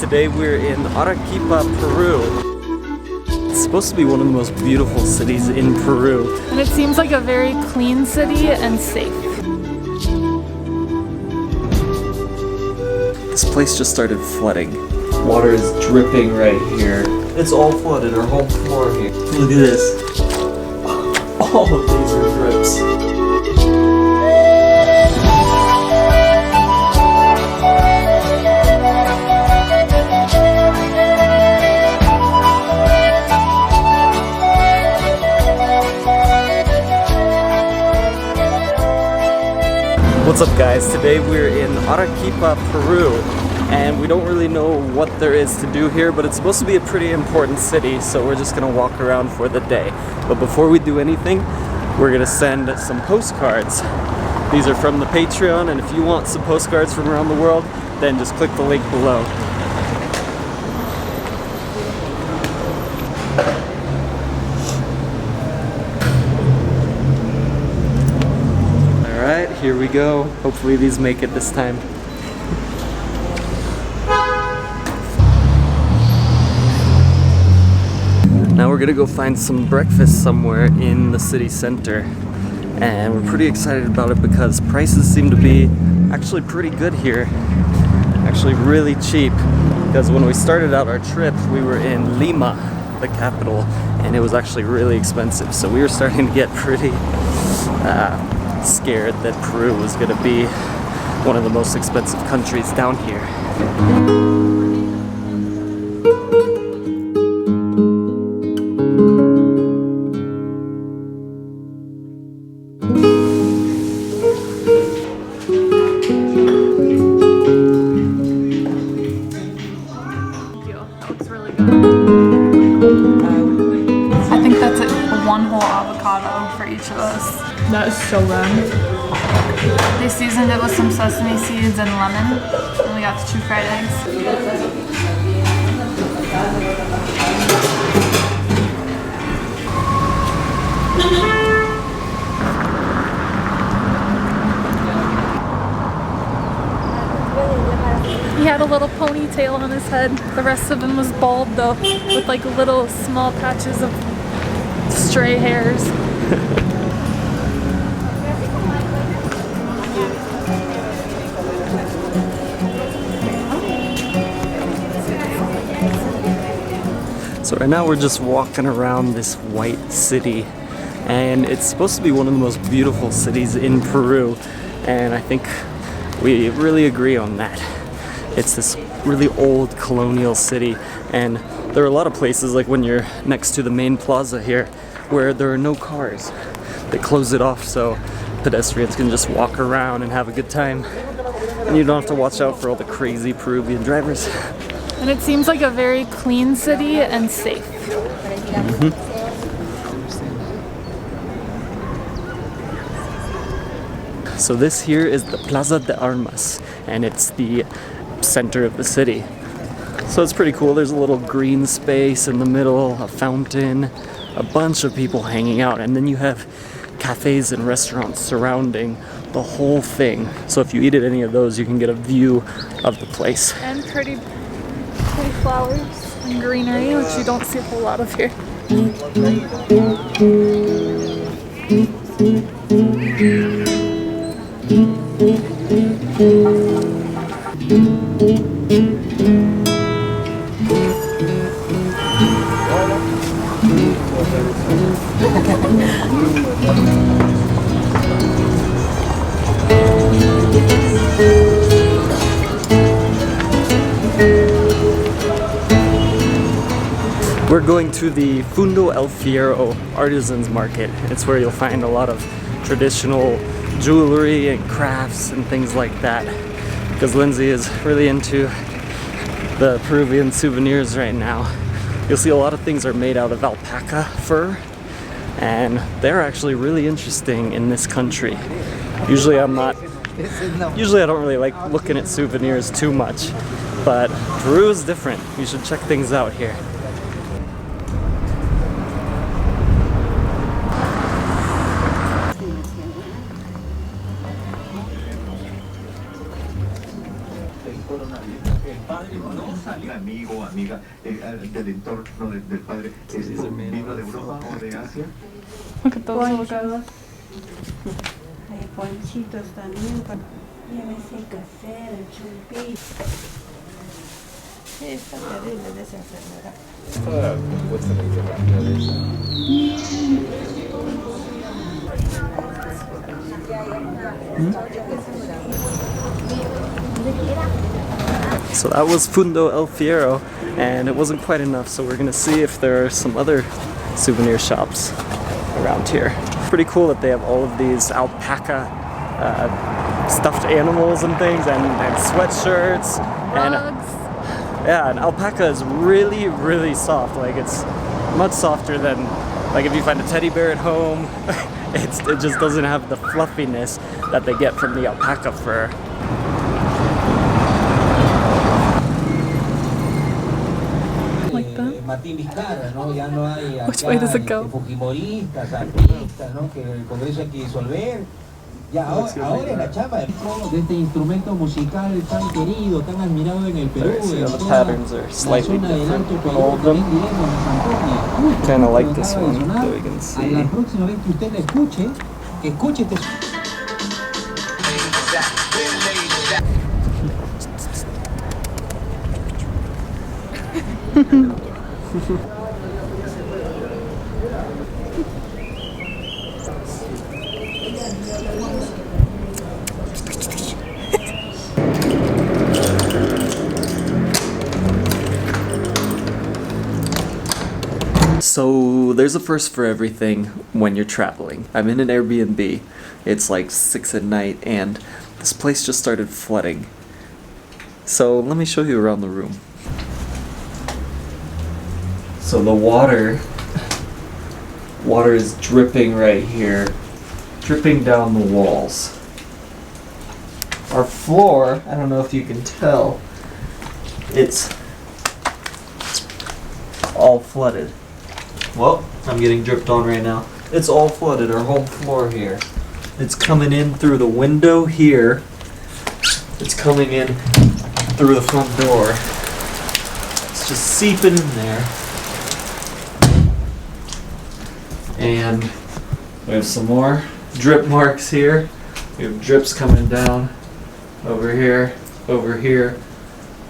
Today we're in Arequipa, Peru. It's supposed to be one of the most beautiful cities in Peru. And it seems like a very clean city and safe. This place just started flooding. Water is dripping right here. It's all flooded, our whole floor here. Look at this. All of these are drips. What's up guys? Today we're in Arequipa, Peru, and we don't really know what there is to do here, but it's supposed to be a pretty important city, so we're just gonna walk around for the day. But before we do anything, we're gonna send some postcards. These are from the Patreon, and if you want some postcards from around the world, then just click the link below. Alright, here we go. Hopefully these make it this time. Now we're gonna go find some breakfast somewhere in the city center. And we're pretty excited about it because prices seem to be actually pretty good here. Actually really cheap. Because when we started out our trip, we were in Lima, the capital, and it was actually really expensive. So we were starting to get pretty scared that Peru was going to be one of the most expensive countries down here. That looks really good. I think that's one whole avocado for each of us. That is so good. They seasoned it with some sesame seeds and lemon, and we got the 2 fried eggs. He had a little ponytail on his head. The rest of him was bald though, with like little small patches of stray hairs. So right now we're just walking around this white city, and it's supposed to be one of the most beautiful cities in Peru, and I think we really agree on that. It's this really old colonial city, and there are a lot of places, like when you're next to the main plaza here, where there are no cars. They close it off so pedestrians can just walk around and have a good time, and you don't have to watch out for all the crazy Peruvian drivers. And it seems like a very clean city and safe. So this here is the Plaza de Armas, and it's the center of the city. So it's pretty cool. There's a little green space in the middle, a fountain, a bunch of people hanging out, and then you have cafes and restaurants surrounding the whole thing. So if you eat at any of those, you can get a view of the place. And pretty flowers and greenery, which you don't see a whole lot of here. We're going to the Fundo El Fierro Artisans Market. It's where you'll find a lot of traditional jewelry and crafts and things like that. Because Lindsay is really into the Peruvian souvenirs right now. You'll see a lot of things are made out of alpaca fur, and they're actually really interesting in this country. Usually I don't really like looking at souvenirs too much, but Peru is different. You should check things out here. amigo o amiga del entorno del padre vino de Europa o de Asia. Look at those little guys. Hay ponchitos también. Llévese café, el chupi. Sí, está terrible de esa enfermedad. So that was Fundo El Fierro, and it wasn't quite enough, so we're gonna see if there are some other souvenir shops around here. Pretty cool that they have all of these alpaca stuffed animals and things, and sweatshirts. And yeah, and alpaca is really, really soft. Like, it's much softer than, like, if you find a teddy bear at home. It just doesn't have the fluffiness that they get from the alpaca fur. Like that? Martín Vizcarra, ¿no? Ya no hay Which way does it go? fujimoristas, artistas, ¿no? Que el Congreso hay que disolver. Ya ahora es la chamba de este instrumento musical tan querido, tan admirado en el Perú. See how en the toda patterns are la slightly zona del different Alto from Perú, all of them. también directo en San Antonio. Kind of like Lo this acaba de one, sonar. that we can A see. la próxima vez que usted la escuche, que escuche este So there's a first for everything when you're traveling. I'm in an Airbnb. It's like 6 at night and this place just started flooding. So let me show you around the room. So the water is dripping right here, dripping down the walls. Our floor, I don't know if you can tell, it's all flooded. Well, I'm getting dripped on right now. It's all flooded, our whole floor here. It's coming in through the window here. It's coming in through the front door. It's just seeping in there. And we have some more drip marks here. We have drips coming down over here,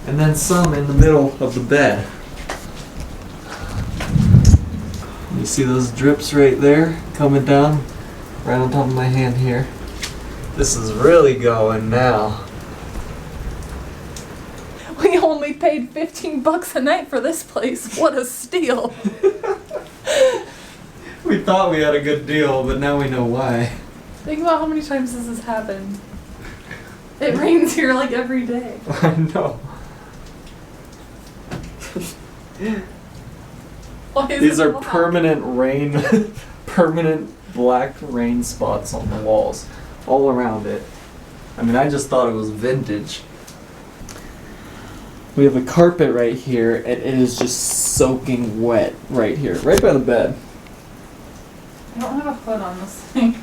and then some in the middle of the bed. You see those drips right there coming down right on top of my hand here. This is really going now. We only paid $15 a night for this place. What a steal. We thought we had a good deal, but now we know why. Think about how many times this has happened. It rains here like every day. I know. Why is These it are black? permanent rain, permanent black rain spots on the walls, all around it. I mean, I just thought it was vintage. We have a carpet right here, and it is just soaking wet right here, right by the bed. I don't have a hood on this thing.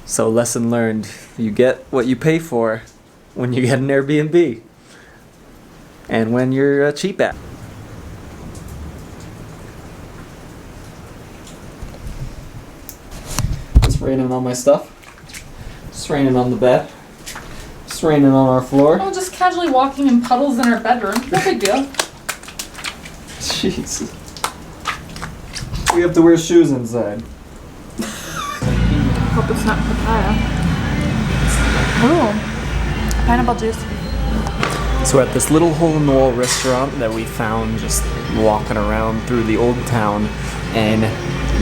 So lesson learned, you get what you pay for when you get an Airbnb. And when you're cheap at. It's raining on my stuff. It's raining on the bed. It's raining on our floor. Oh, just casually walking in puddles in our bedroom. No big deal. Jeez. We have to wear shoes inside. Hope it's not papaya. Ooh, pineapple juice. So we're at this little hole-in-the-wall restaurant that we found just walking around through the old town, and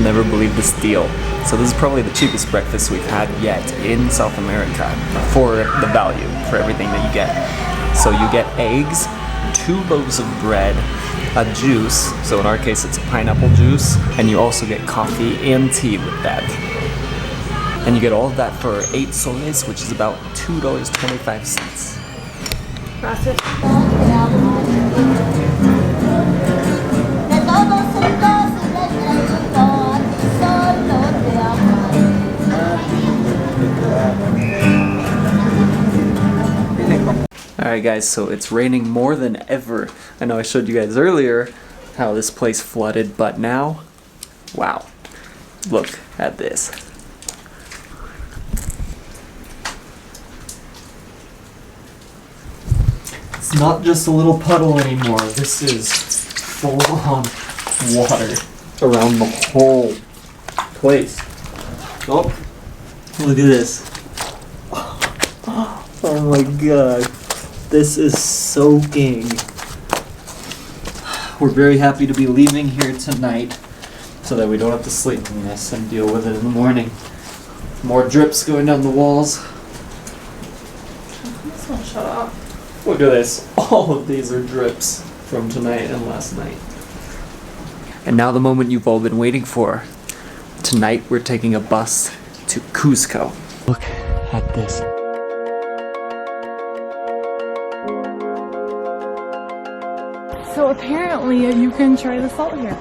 never believed this deal. So this is probably the cheapest breakfast we've had yet in South America for the value, for everything that you get. So you get eggs, 2 loaves of bread, a juice, so in our case it's a pineapple juice, and you also get coffee and tea with that. And you get all of that for 8 soles, which is about $2.25. Gracias. Alright guys, so it's raining more than ever. I know I showed you guys earlier how this place flooded, but now, wow, look at this. It's not just a little puddle anymore, this is full-on water around the whole place. Oh, look at this. Oh my god. This is soaking. We're very happy to be leaving here tonight so that we don't have to sleep in this and deal with it in the morning. More drips going down the walls. This one shut up. Look at this. All of these are drips from tonight and last night. And now the moment you've all been waiting for. Tonight we're taking a bus to Cusco. Look at this. So apparently you can try the salt here.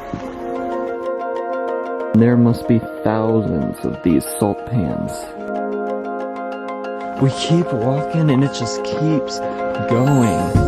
There must be thousands of these salt pans. We keep walking and it just keeps going.